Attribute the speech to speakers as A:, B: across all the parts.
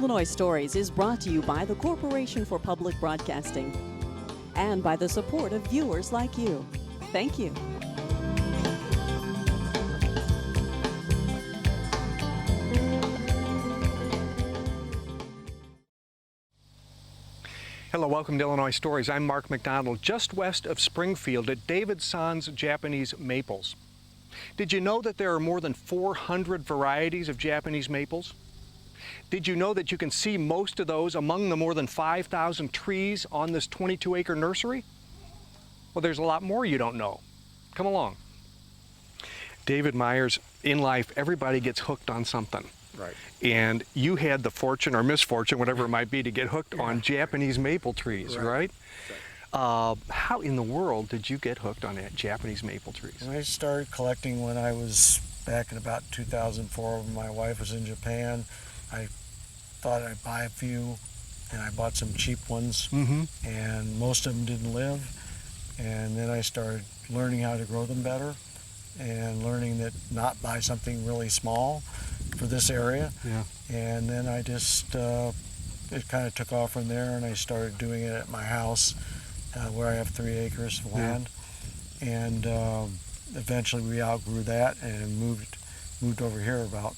A: Illinois Stories is brought to you by the Corporation for Public Broadcasting and by the support of viewers like you. Thank you.
B: Hello, welcome to Illinois Stories. I'm Mark McDonald, just west of Springfield at Davidsans Japanese maples. Did you know that there are more than 400 varieties of Japanese maples? Did you know that you can see most of those among the more than 5,000 trees on this 22-acre nursery? Well, there's a lot more you don't know. Come along. David Myers, in life, everybody gets hooked on something.
C: Right.
B: And you had the fortune or misfortune, whatever it might be, to get hooked on Japanese maple trees, right? How in the world did you get hooked on Japanese maple trees?
C: I started collecting when I was back in about 2004 when my wife was in Japan. I thought I'd buy a few, and I bought some cheap ones, and most of them didn't live. And then I started learning how to grow them better and learning that not buy something really small for this area. And then I just, it kind of took off from there, and I started doing it at my house where I have 3 acres of land. And eventually we outgrew that and moved over here about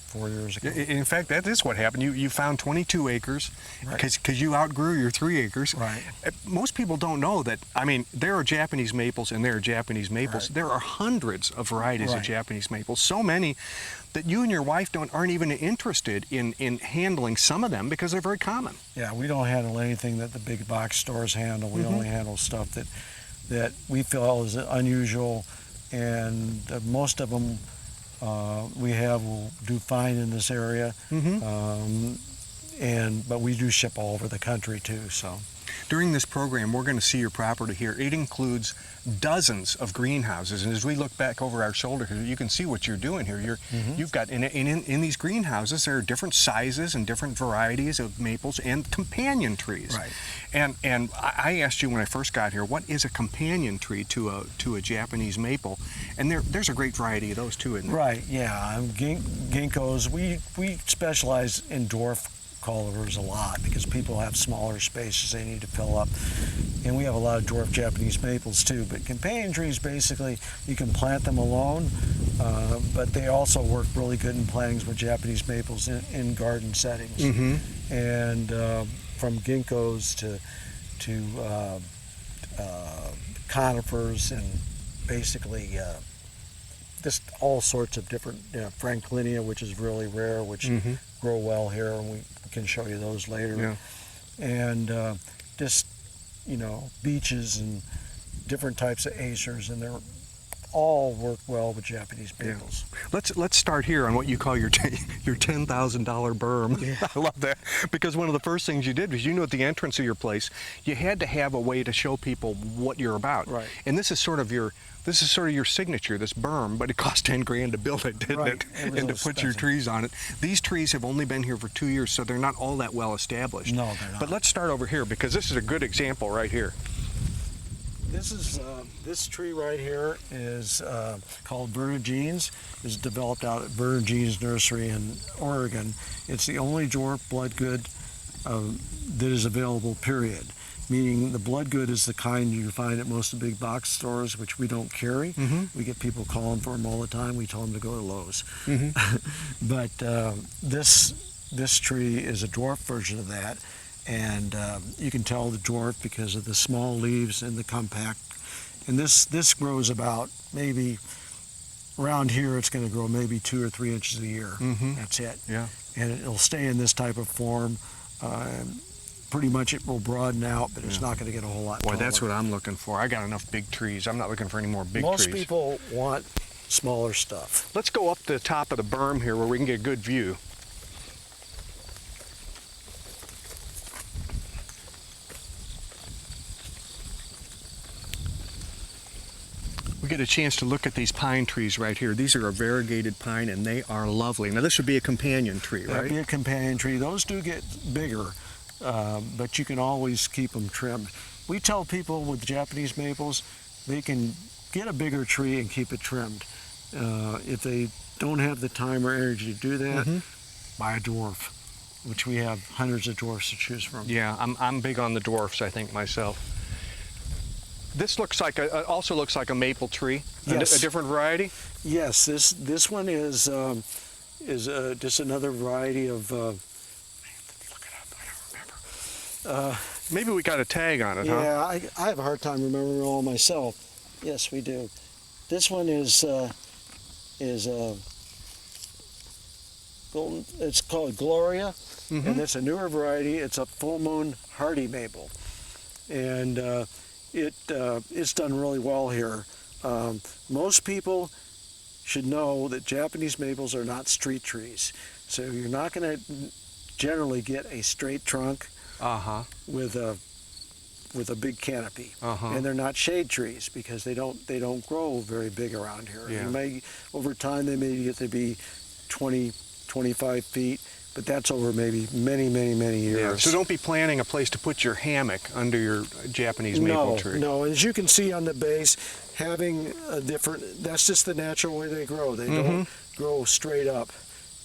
C: 4 years ago.
B: In fact, that is what happened. You found 22 acres because you outgrew your 3 acres.
C: Right.
B: Most people don't know that, I mean, there are Japanese maples and there are Japanese maples. There are hundreds of varieties of Japanese maples, so many that you and your wife aren't even interested in handling some of them because they're very common.
C: Yeah, we don't handle anything that the big box stores handle. We only handle stuff that we feel is unusual, and most of them will do fine in this area, but we do ship all over the country too. So
B: during this program, we're going to see your property here. It includes dozens of greenhouses, and as we look back over our shoulder here, you can see what you're doing here. You've got in these greenhouses, there are different sizes and different varieties of maples and companion trees. And I asked you when I first got here, what is a companion tree to a Japanese maple? And there's a great variety of those too, isn't there?
C: Right. Yeah. Ginkgos. We specialize in dwarf cultivars a lot because people have smaller spaces they need to fill up, and we have a lot of dwarf Japanese maples too. But companion trees, basically, you can plant them alone, but they also work really good in plantings with Japanese maples in garden settings. And from ginkgos to conifers and basically just all sorts of different, Franklinia, which is really rare, which grow well here, and we can show you those later. And just, beeches and different types of acers, and they're all work well with Japanese maples.
B: Let's start here on what you call your $10,000 berm. I love that, because one of the first things you did was, at the entrance of your place, you had to have a way to show people what you're about. And this is sort of your signature, this berm, but it cost 10 grand to build it, didn't it? And to put your trees on it. These trees have only been here for 2 years, so they're not all that well established.
C: No, they're not.
B: But let's start over here, because this is a good example right here.
C: This tree right here is called Bernardines. It's developed out at Bernardines Nursery in Oregon. It's the only dwarf bloodgood that is available, period. Meaning the bloodgood is the kind you find at most of the big box stores, which we don't carry. We get people calling for them all the time. We tell them to go to Lowe's. But this tree is a dwarf version of that. And you can tell the dwarf because of the small leaves and the compact. And this grows about maybe, around here it's going to grow maybe 2 or 3 inches a year. That's it. And it'll stay in this type of form. Pretty much it will broaden out, but it's not going to get a whole lot taller.
B: Boy, that's what I'm looking for. I got enough big trees. I'm not looking for any more big trees.
C: Most people want smaller stuff.
B: Let's go up the top of the berm here where we can get a good view. We get a chance to look at these pine trees right here. These are a variegated pine, and they are lovely. Now, this would be a companion tree, right?
C: That'd be a companion tree. Those do get bigger, but you can always keep them trimmed. We tell people with Japanese maples, they can get a bigger tree and keep it trimmed. If they don't have the time or energy to do that, buy a dwarf. which we have hundreds of dwarfs to choose from.
B: Yeah, I'm big on the dwarfs, I think, myself. This looks like also looks like a maple tree.
C: Yes.
B: A different variety?
C: Yes, this one is just another variety of. Look it up. I don't remember.
B: Maybe we got a tag on it, huh?
C: Yeah, I have a hard time remembering it all myself. Yes, we do. This one is golden. It's called Gloria, and it's a newer variety. It's a full moon hardy maple, and it's done really well here. Most people should know that Japanese maples are not street trees, so you're not going to generally get a straight trunk with a big canopy, and they're not shade trees because they don't grow very big around here.
B: Yeah.
C: Over time they may get to be 20, 25 feet, but that's over maybe many years.
B: Yeah. So don't be planning a place to put your hammock under your Japanese maple tree.
C: No, as you can see on the base, having a different, that's just the natural way they grow. They don't grow straight up.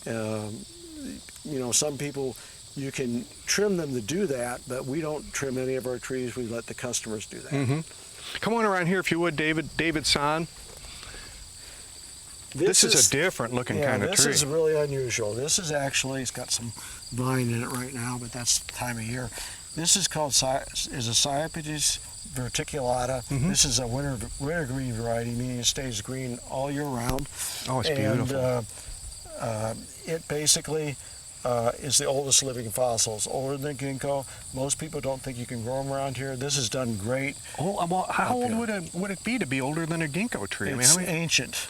C: Some people, you can trim them to do that, but we don't trim any of our trees. We let the customers do that.
B: Come on around here if you would, Davidsan. This is a different looking kind of tree.
C: This is really unusual. This is actually, it's got some vine in it right now, but that's the time of year. This is called a Cypripedium verticulata. This is a winter green variety, meaning it stays green all year round.
B: Oh, it's beautiful.
C: It basically is the oldest living fossils, older than ginkgo. Most people don't think you can grow them around here. This has done great.
B: Oh, well, how old would it be to be older than a ginkgo tree?
C: It's ancient.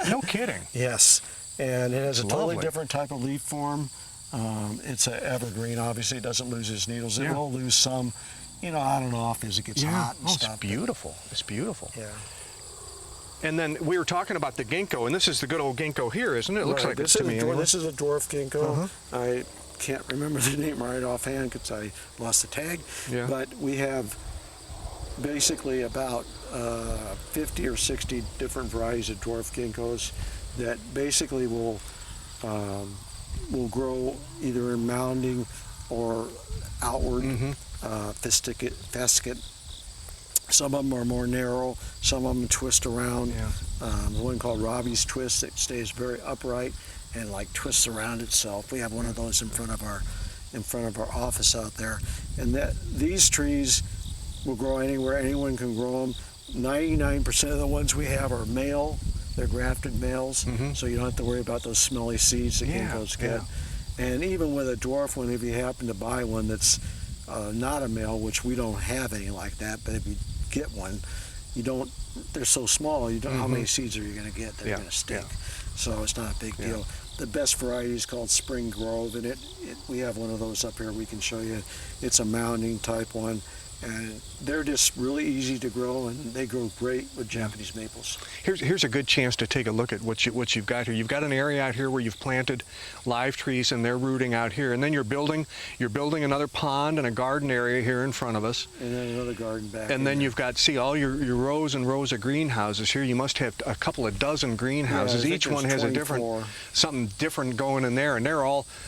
B: No kidding.
C: Yes, and it has a totally
B: lovely.
C: different type of leaf form. It's an evergreen. Obviously, it doesn't lose its needles. It will lose some, on and off as it gets hot and stuff.
B: It's beautiful. It's beautiful.
C: Yeah.
B: And then we were talking about the ginkgo, and this is the good old ginkgo here, isn't it? It looks like this to me.
C: This is a dwarf ginkgo. I can't remember the name right offhand because I lost the tag.
B: Yeah.
C: But we have basically about 50 or 60 different varieties of dwarf ginkgos that basically will grow either in mounding or outward fascicate. Some of them are more narrow, some of them twist around. The one called Robbie's twist that stays very upright and like twists around itself. We have one of those in front of our office out there. And these trees will grow anywhere, anyone can grow them. 99% of the ones we have are male. They're grafted males, so you don't have to worry about those smelly seeds that ginkgos get. And even with a dwarf one, if you happen to buy one that's not a male, which we don't have any like that, but if you get one, they're so small, you don't know how many seeds are you going to get. They're going to stick. So it's not a big deal. The best variety is called Spring Grove, and we have one of those up here we can show you. It's a mounding type one, and they're just really easy to grow, and they grow great with Japanese maples.
B: Here's a good chance to take a look at what you've got here. You've got an area out here where you've planted live trees, and they're rooting out here. And then you're building another pond and a garden area here in front of us.
C: And then another garden back.
B: And then you've got, see, all your rows and rows of greenhouses here. You must have a couple of dozen greenhouses.
C: Yeah,
B: each one has
C: 24.
B: something different going in there, and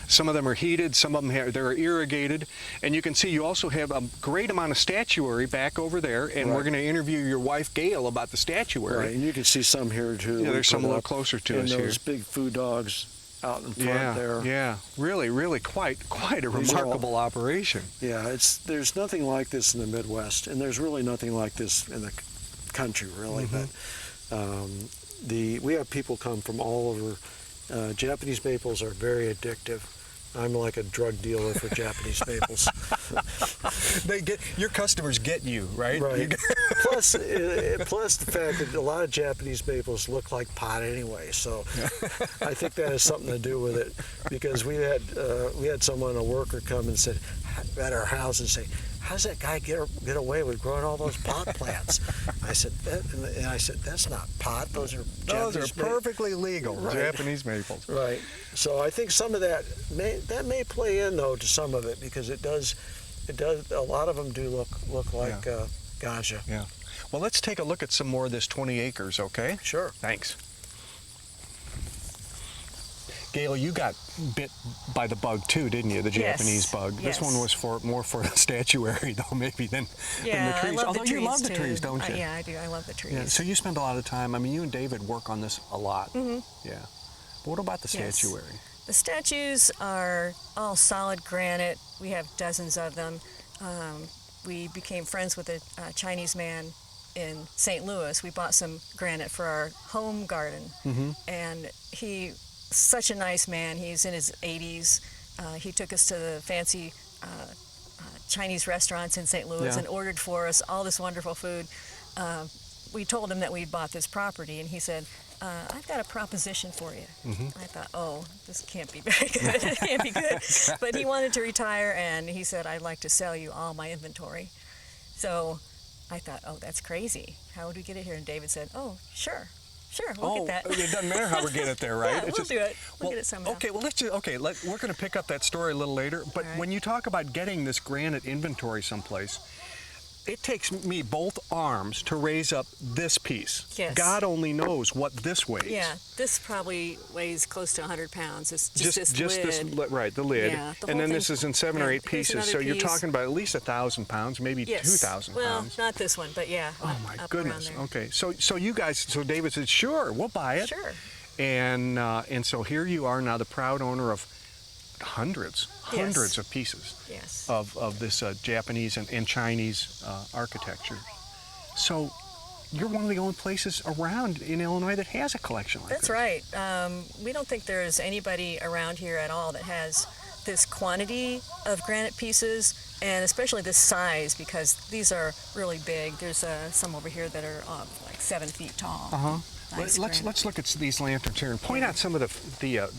B: some of them are heated, some of them they're irrigated. And you can see you also have a great amount of statuary back over there, and we're going to interview your wife Gail about the statuary.
C: Right, and you can see some here too.
B: Yeah, there's some a little closer to us here.
C: And those big food dogs out in front there.
B: Yeah, really quite a remarkable operation.
C: Yeah, there's nothing like this in the Midwest, and there's really nothing like this in the country, really. But we have people come from all over. Japanese maples are very addictive. I'm like a drug dealer for Japanese maples.
B: Your customers get you, right?
C: Right. Plus the fact that a lot of Japanese maples look like pot anyway, so I think that has something to do with it. Because we had someone, a worker, come and said at our house and say, "How's that guy get away with growing all those pot plants?" I said, "That's not pot. Those are
B: perfectly legal
C: Japanese
B: maples."
C: Right. So I think some of that may play in though to some of it, because it does. A lot of them do look like ganja.
B: Yeah. Well, let's take a look at some more of this 20 acres, okay?
C: Sure.
B: Thanks. Gail, you got bit by the bug too, didn't you? The Japanese bug.
D: Yes.
B: This one was more for the statuary, though, maybe than the trees.
D: I love
B: Although
D: the trees
B: you love the
D: too.
B: trees, don't you?
D: Yeah, I do. I love the trees.
B: Yeah. So you spend a lot of time. I mean, you and David work on this a lot.
D: Mm-hmm.
B: Yeah. But what about the
D: Yes.
B: statuary?
D: The statues are all solid granite. We have dozens of them. We became friends with a Chinese man in St. Louis. We bought some granite for our home garden.
B: Mm-hmm.
D: And he's such a nice man. He's in his 80s. He took us to the fancy Chinese restaurants in St. Louis
B: Yeah.
D: and ordered for us all this wonderful food. We told him that we'd bought this property, and he said, I've got a proposition for you.
B: Mm-hmm.
D: I thought, oh, this can't be very good. It can't be good. But he wanted to retire, and he said, I'd like to sell you all my inventory. So I thought, oh, that's crazy. How would we get it here? And David said, oh, sure, we'll get that.
B: It doesn't matter how we get it there, right?
D: Yeah,
B: It's
D: we'll do it. We'll get it somehow.
B: Okay, well, we're going to pick up that story a little later. But
D: All right.
B: when you talk about getting this granite inventory someplace, it takes me both arms to raise up this piece.
D: Yes.
B: God only knows what this weighs.
D: Yeah, this probably weighs close to 100 pounds. It's just this lid.
B: Right, the lid.
D: Yeah, the
B: and
D: whole
B: then this
D: thing-
B: is in 7 or
D: yeah,
B: 8
D: here's
B: pieces.
D: another
B: So you're
D: piece.
B: talking about at least 1,000 pounds, maybe
D: Yes.
B: 2,000
D: well,
B: pounds.
D: not this one, but yeah.
B: Oh my
D: up
B: goodness.
D: around there.
B: Okay, so you guys, so David said, sure, we'll buy it.
D: Sure.
B: And so here you are now, the proud owner of hundreds of pieces
D: Yes.
B: of this Japanese and Chinese architecture. So you're one of the only places around in Illinois that has a collection like
D: That's
B: this.
D: right. We don't think there's anybody around here at all that has this quantity of granite pieces, and especially this size, because these are really big. There's some over here that are like 7 feet tall.
B: Uh-huh.
D: Nice
B: Let's
D: granite.
B: look at these lanterns here and point out some of the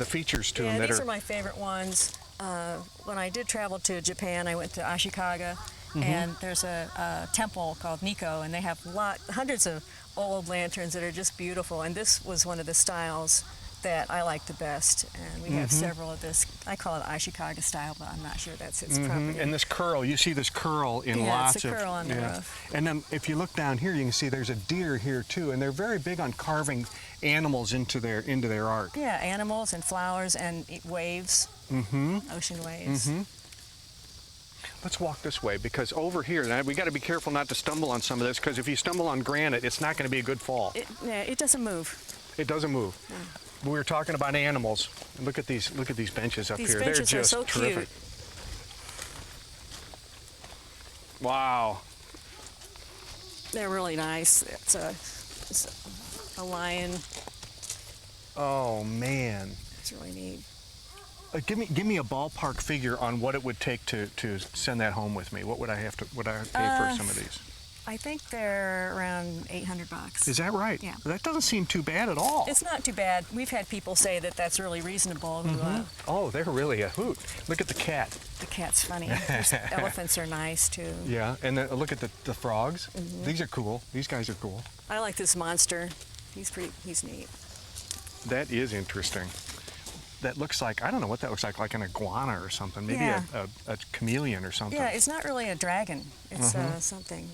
B: features to
D: Yeah,
B: them that
D: these
B: are.
D: are my favorite ones. When I did travel to Japan, I went to Ashikaga, and there's a temple called Nikko, and they have hundreds of old lanterns that are just beautiful. And this was one of the styles that I like the best. And we have several of this. I call it Ashikaga style, but I'm not sure that's its proper name.
B: And this curl, you see this curl in
D: Yeah,
B: lots
D: it's a
B: of.
D: curl on the roof.
B: And then if you look down here, you can see there's a deer here too, and they're very big on carving animals into their art.
D: Yeah, animals and flowers and waves, ocean waves.
B: Let's walk this way, because over here, now we got to be careful not to stumble on some of this, because if you stumble on granite, it's not going to be a good fall.
D: It doesn't move.
B: It doesn't move. We were talking about animals. Look at these benches up
D: These
B: here.
D: benches
B: They're
D: are
B: just
D: so
B: terrific.
D: cute.
B: Wow.
D: They're really nice. It's a lion.
B: Oh man.
D: It's really neat.
B: Give me a ballpark figure on what it would take to send that home with me. What would I have to pay for some of these?
D: I think they're around $800.
B: Is that right?
D: Yeah.
B: That doesn't seem too bad at all.
D: It's not too bad. We've had people say that that's really reasonable.
B: Oh, they're really a hoot. Look at the cat.
D: The cat's funny. Elephants are nice too.
B: Yeah, and then look at the frogs. These are cool. These guys are cool.
D: I like this monster. He's neat.
B: That is interesting. That looks like, I don't know what that looks like an iguana or something. Maybe
D: Yeah.
B: a chameleon or something.
D: Yeah, it's not really a dragon. It's something.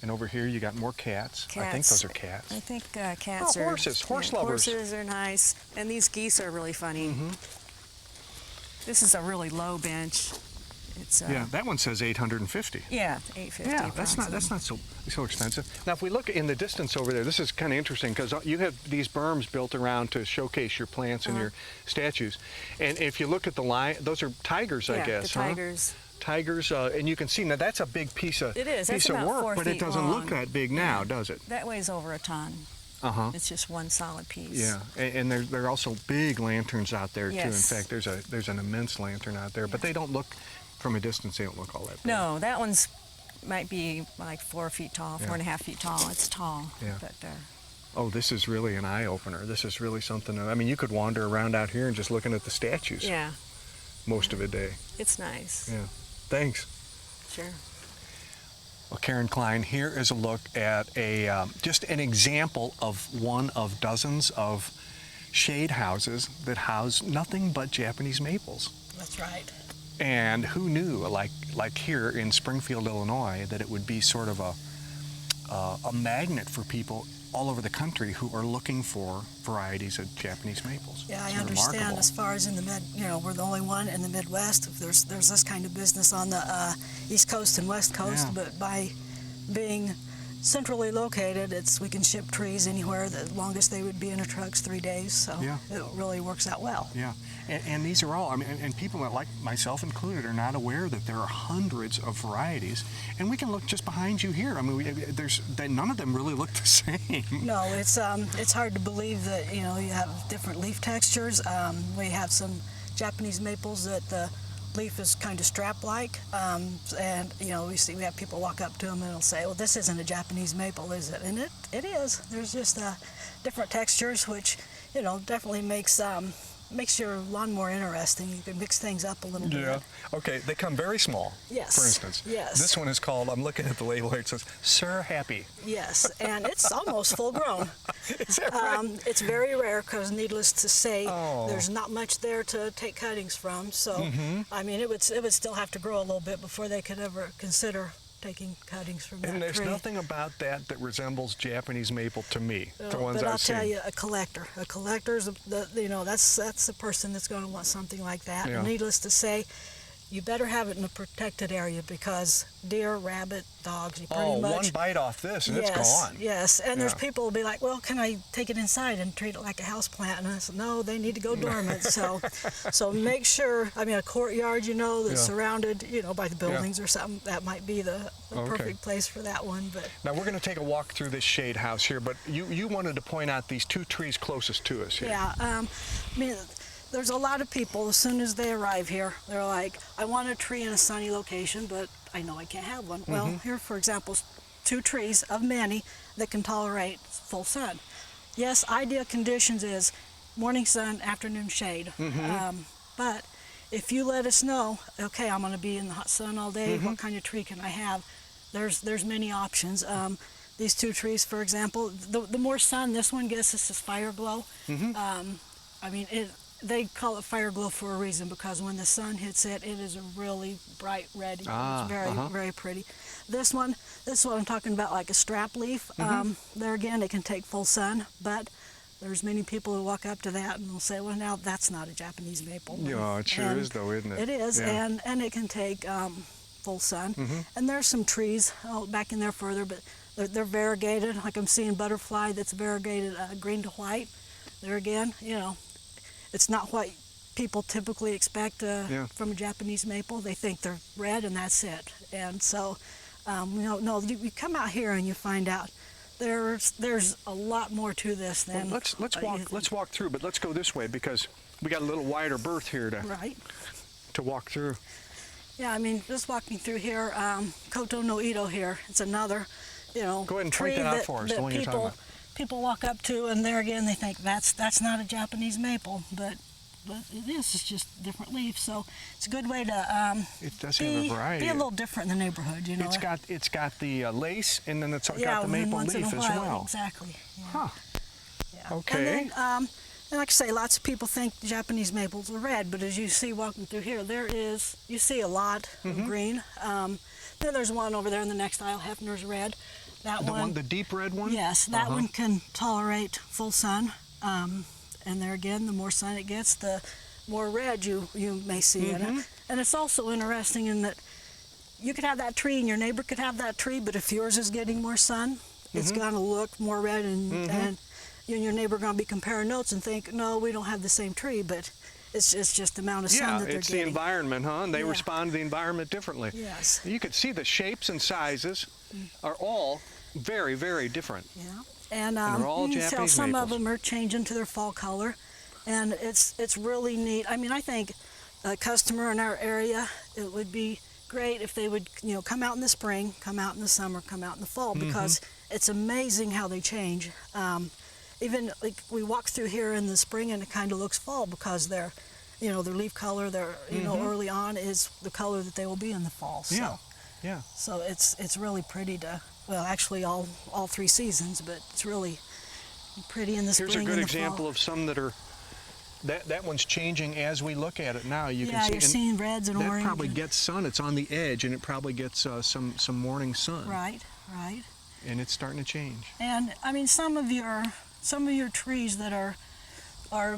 B: And over here you got more cats. I think those are cats.
D: I think cats are.
B: horses, horse lovers.
D: Horses are nice, and these geese are really funny. This is a really low bench. It's
B: Yeah, that one says 850.
D: yeah, $850.
B: Yeah, that's not so expensive. Now, if we look in the distance over there, this is kind of interesting, because you have these berms built around to showcase your plants and your statues. And if you look at the line, those are tigers, I guess.
D: the tigers.
B: Tigers, and you can see now that's a big piece of
D: It is. That's
B: piece of
D: about
B: work,
D: 4
B: but it
D: feet
B: doesn't look
D: long.
B: that big now, does it?
D: That weighs over a ton. It's just one solid piece.
B: Yeah, and there are also big lanterns out there too.
D: Yes.
B: In fact, there's an immense lantern out there, but they don't look, from a distance, they don't look all that big.
D: No, that one's might be like 4 feet tall, 4.5 feet tall. It's tall.
B: Yeah.
D: But
B: Oh, this is really an eye-opener. This is really something. I mean, you could wander around out here and just looking at the statues
D: yeah,
B: most of the day.
D: it's nice.
B: Yeah. Thanks.
D: Sure.
B: Well, Karen Klein, here is a look at just an example of one of dozens of shade houses that house nothing but Japanese maples.
D: That's right.
B: And who knew, like here in Springfield, Illinois, that it would be sort of a magnet for people all over the country who are looking for varieties of Japanese maples.
E: Yeah, I
B: It's
E: understand.
B: remarkable.
E: As far as in the we're the only one in the Midwest. There's this kind of business on the East Coast and West Coast,
B: Yeah.
E: but by being centrally located, we can ship trees anywhere. The longest they would be in a truck's 3 days, so
B: Yeah.
E: it really works out well.
B: Yeah, and these are all, I mean, and people that, like myself included, are not aware that there are hundreds of varieties. And we can look just behind you here. I mean, none of them really look the same.
E: No, it's hard to believe that you have different leaf textures. We have some Japanese maples that the leaf is kind of strap-like, and we have people walk up to them and they'll say, "Well, this isn't a Japanese maple, is it?" And it is. There's just different textures, which definitely makes your lawn more interesting. You can mix things up a little bit.
B: Yeah. Okay, they come very small.
E: Yes.
B: For instance.
E: Yes.
B: This one is called, I'm looking at the label here, it says, Sir Happy.
E: Yes, and it's almost full grown.
B: Is that right?
E: It's very rare because, needless to say,
B: Oh.
E: there's not much there to take cuttings from. So, I mean, it would still have to grow a little bit before they could ever consider taking cuttings from that
B: And there's
E: tree.
B: nothing about that resembles Japanese maple to me, the
E: No,
B: ones
E: but
B: I've
E: I'll tell
B: seen.
E: you, a collector's that's the person that's going to want something like that.
B: Yeah.
E: And needless to say, you better have it in a protected area because deer, rabbit, dogs, you pretty much.
B: One bite off this and it's
E: Yes,
B: gone.
E: yes. And there's
B: Yeah.
E: people who will be like, "Well, can I take it inside and treat it like a house plant?" And I said, "No, they need to go dormant." So make sure. I mean, a courtyard, that's
B: Yeah.
E: surrounded, by the buildings or something. That might be the
B: Okay.
E: perfect place for that one. But
B: Now we're going to take a walk through this shade house here, but you wanted to point out these two trees closest to us here.
E: yeah, I mean, there's a lot of people, as soon as they arrive here, they're like, "I want a tree in a sunny location, but I know I can't have one." Well, here, for example, is 2 trees of many that can tolerate full sun. Yes, ideal conditions is morning sun, afternoon shade. But if you let us know, okay, I'm going to be in the hot sun all day, what kind of tree can I have? There's many options. These 2 trees, for example, the more sun this one gets, this is fire glow. I mean, they call it fire glow for a reason because when the sun hits it, it is a really bright red. It's very, very pretty. This one I'm talking about, like a strap leaf. There again, it can take full sun, but there's many people who walk up to that and will say, "Well, now that's not a Japanese maple."
B: Yeah, it sure
E: And
B: is though, isn't it?
E: It is,
B: Yeah.
E: and it can take full sun. And there's some trees back in there further, but they're variegated. Like I'm seeing butterfly that's variegated green to white. There again, it's not what people typically expect from a Japanese maple. They think they're red and that's it. And so, you come out here and you find out there's a lot more to this than.
B: Well, let's walk through, but let's go this way because we got a little wider berth here to walk through.
E: Yeah, I mean, just walking through here, Koto no Ito here. It's another,
B: Go ahead and
E: tree
B: point that out for us, the one you're talking about.
E: People walk up to, and there again, they think that's not a Japanese maple, but it is. It's just different leaves, so it's a good way to
B: It does have a variety.
E: be a little different in the neighborhood,
B: It's got the lace, and then it's got
E: yeah,
B: the
E: and
B: maple
E: once
B: leaf
E: in a
B: as
E: while,
B: well.
E: exactly. Yeah.
B: Huh.
E: Yeah.
B: Okay.
E: And then, and like I say, lots of people think Japanese maples are red, but as you see walking through here, you see a lot of green. Then there's one over there in the next aisle, Hefner's red.
B: The deep red one?
E: Yes, that one can tolerate full sun. And there again, the more sun it gets, the more red you may see in it. And it's also interesting in that you could have that tree and your neighbor could have that tree, but if yours is getting more sun, it's going to look more red, and you and your neighbor are going to be comparing notes and think, "No, we don't have the same tree," but it's just the amount of sun that they're
B: it's
E: getting.
B: the environment, huh? And they
E: Yeah.
B: respond to the environment differently.
E: Yes.
B: You could see the shapes and sizes are all very, very different.
E: Yeah, and
B: they're all
E: you can tell
B: Japanese
E: some of
B: maples.
E: them are changing to their fall color, and it's really neat. I mean, I think a customer in our area, it would be great if they would come out in the spring, come out in the summer, come out in the fall, because it's amazing how they change. Even like we walk through here in the spring and it kind of looks fall because their leaf color, early on is the color that they will be in the fall. So.
B: Yeah. Yeah.
E: So it's really pretty actually all 3 seasons, but it's really pretty in the spring
B: Here's a good
E: and the
B: example
E: fall.
B: of some that are, that one's changing as we look at it now. You can see,
E: you're seeing reds and
B: that
E: orange.
B: probably gets sun. It's on the edge, and it probably gets some morning sun.
E: Right.
B: And it's starting to change.
E: And I mean, some of your trees that are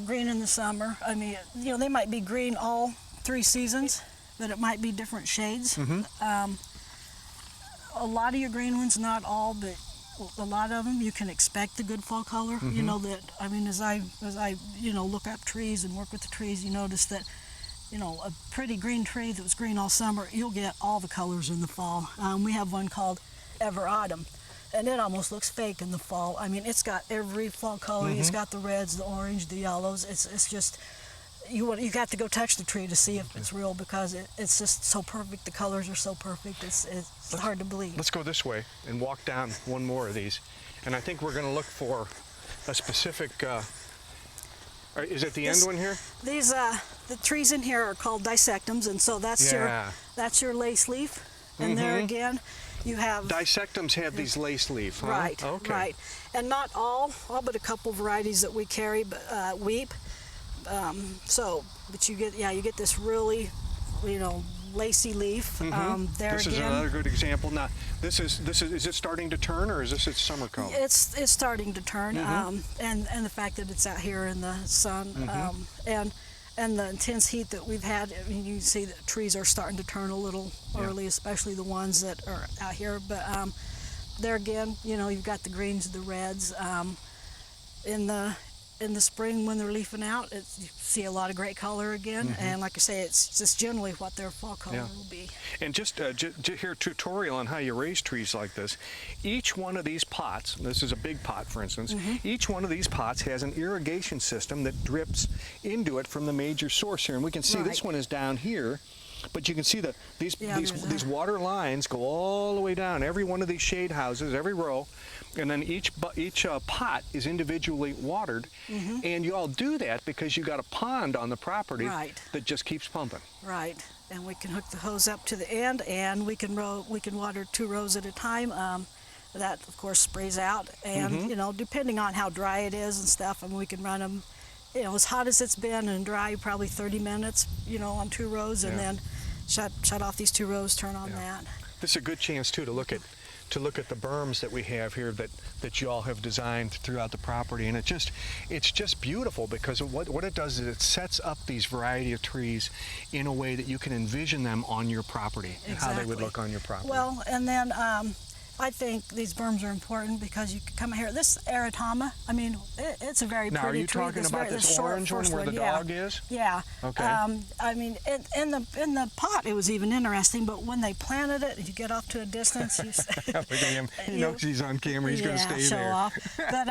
E: green in the summer, I mean, you know, they might be green all 3 seasons, but it might be different shades. A lot of your green ones, not all, but a lot of them, you can expect the good fall color. You know that, I mean, as I you know, look up trees and work with the trees, you notice that, you know, a pretty green tree that was green all summer, you'll get all the colors in the fall. We have one called Ever Autumn, and it almost looks fake in the fall. I mean, it's got every fall color. It's got the reds, the orange, the yellows. It's just, you got to go touch the tree to see if it's real, because it's just so perfect. The colors are so perfect. It's hard to believe.
B: Let's go this way and walk down one more of these. And I think we're going to look for a specific, is it the end one here?
E: These, the trees in here are called dissectums, and so that's your lace leaf. And there again, you have...
B: Dissectums have these lace leaf, huh?
E: Right,
B: okay.
E: right. And not all but a couple varieties that we carry, weep. But you get this really, you know, lacy leaf.
B: This is another good example. Now, is it starting to turn, or is this its summer color?
E: It's starting to turn, and the fact that it's out here in the sun, and the intense heat that we've had. I mean, you can see that trees are starting to turn a little early, especially the ones that are out here. But there again, you know, you've got the greens, the reds. In the spring, when they're leafing out, you see a lot of great color again. And like I say, it's just generally what their fall color will be.
B: And just here, tutorial on how you raise trees like this. Each one of these pots, this is a big pot, for instance, each one of these pots has an irrigation system that drips into it from the major source here. And we can see this one is down here, but you can see that these water lines go all the way down, every one of these shade houses, every row. And then each pot is individually watered, and you all do that because you got a pond on the property that just keeps pumping.
E: Right, and we can hook the hose up to the end, and we can water 2 rows at a time. That of course sprays out, and you know, depending on how dry it is and stuff, and we can run them, you know, as hot as it's been and dry, probably 30 minutes, you know, on 2 rows, and then shut off these 2 rows, turn on that.
B: This is a good chance too to look at the berms that we have here that you all have designed throughout the property, and it's just beautiful, because what it does is it sets up these variety of trees in a way that you can envision them on your property and how they would look on your property.
E: Well, and then I think these berms are important because you can come here. This erythema, I mean, it's a very
B: now,
E: pretty
B: Now,
E: tree.
B: are you talking about this orange one where the dog is?
E: Yeah.
B: Okay.
E: I mean, in the pot, it was even interesting, but when they planted it, you get off to a distance. You
B: Look at him. He knows he's on camera. He's going to stay
E: show
B: there.
E: Off. But,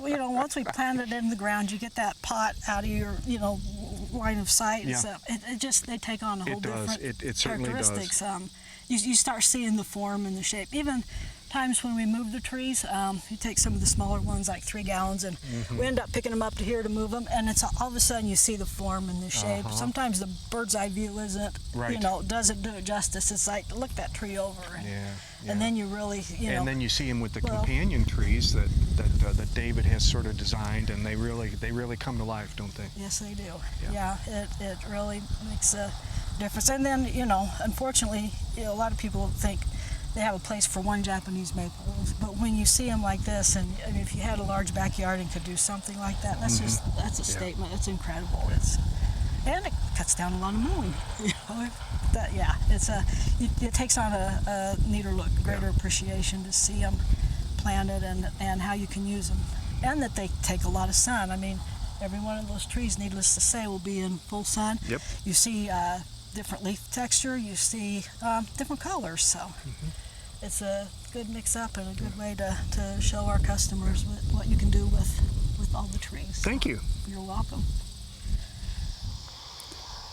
E: you know, once we planted it in the ground, you get that pot out of your, you know, line of sight.
B: Yeah.
E: So they take on a whole different
B: it certainly
E: characteristics.
B: Does.
E: You start seeing the form and the shape. Even times when we move the trees, you take some of the smaller ones, like 3 gallons, and we end up picking them up to here to move them, and it's all of a sudden you see the form and the shape. Sometimes the bird's eye view isn't, you know, doesn't do it justice. It's like, look that tree over, and then you really, you know.
B: And then you see them with the companion trees that David has sort of designed, and they really come to life, don't they?
E: Yes, they do. Yeah, it really makes a difference. And then, you know, unfortunately, you know, a lot of people think they have a place for one Japanese maple, but when you see them like this, and I mean, if you had a large backyard and could do something like that, that's that's a statement. It's incredible. And it cuts down a lot of mowing. You know, it takes on a neater look, greater appreciation to see them planted and how you can use them, and that they take a lot of sun. I mean, every one of those trees, needless to say, will be in full sun.
B: Yep.
E: You see different leaf texture, you see different colors, so it's a good mix-up and a good way to show our customers what you can do with all the trees.
B: Thank you.
E: You're welcome.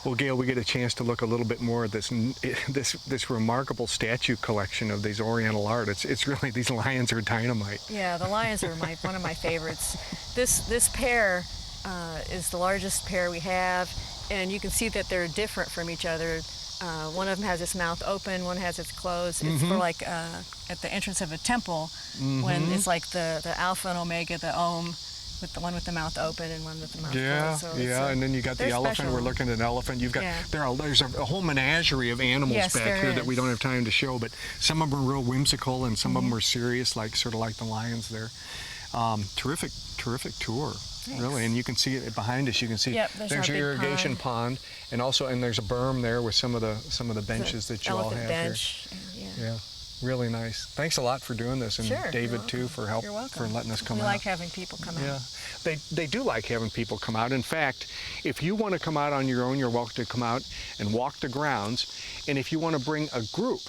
B: Well, Gail, we get a chance to look a little bit more at this remarkable statue collection of these Oriental art. It's really, these lions are dynamite.
D: Yeah, the lions are one of my favorites. This pair is the largest pair we have, and you can see that they're different from each other. One of them has its mouth open, one has its closed. It's for like at the entrance of a temple, when it's like the Alpha and Omega, the Om, with the one with the mouth open and one with the mouth
B: Yeah,
D: closed. So it's,
B: yeah, and then you got the
D: they're
B: elephant.
D: special.
B: We're looking at an elephant. You've got
D: Yeah.
B: there's a whole menagerie of animals
D: Yes,
B: back
D: there
B: here that we
D: is.
B: don't have time to show, but some of them are real whimsical and some of
D: Mm-hmm.
B: them are serious, like sort of like the lions there. Terrific tour.
D: Thanks.
B: Really, and you can see it behind us. You can see
D: Yep, there's our
B: your
D: big
B: irrigation pond, and also there's a berm there with some of the benches that you all
D: elephant
B: have
D: bench.
B: here.
D: Yeah.
B: Yeah, really nice. Thanks a lot for doing this, and
D: Sure,
B: David
D: you're
B: too
D: welcome.
B: for help
D: You're welcome.
B: for letting us come
D: We
B: out.
D: like having people come
B: Yeah,
D: out.
B: they do like having people come out. In fact, if you want to come out on your own, you're welcome to come out and walk the grounds. And if you want to bring a group,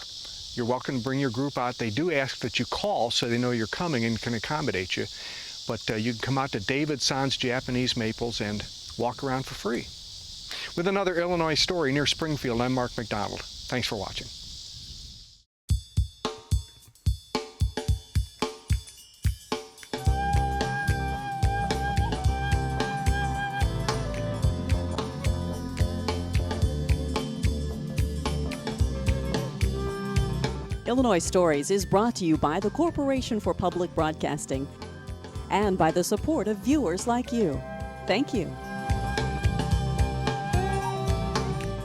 B: you're welcome to bring your group out. They do ask that you call so they know you're coming and can accommodate you. But you can come out to Davidsans Japanese Maples and walk around for free. With another Illinois story near Springfield, I'm Mark McDonald. Thanks for watching.
A: Illinois Stories is brought to you by the Corporation for Public Broadcasting and by the support of viewers like you. Thank you.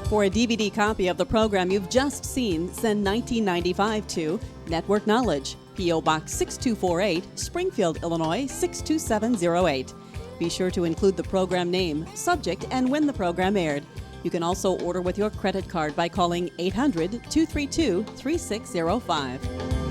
A: For a DVD copy of the program you've just seen, send 1995 to Network Knowledge, P.O. Box 6248, Springfield, Illinois 62708. Be sure to include the program name, subject, and when the program aired. You can also order with your credit card by calling 800-232-3605.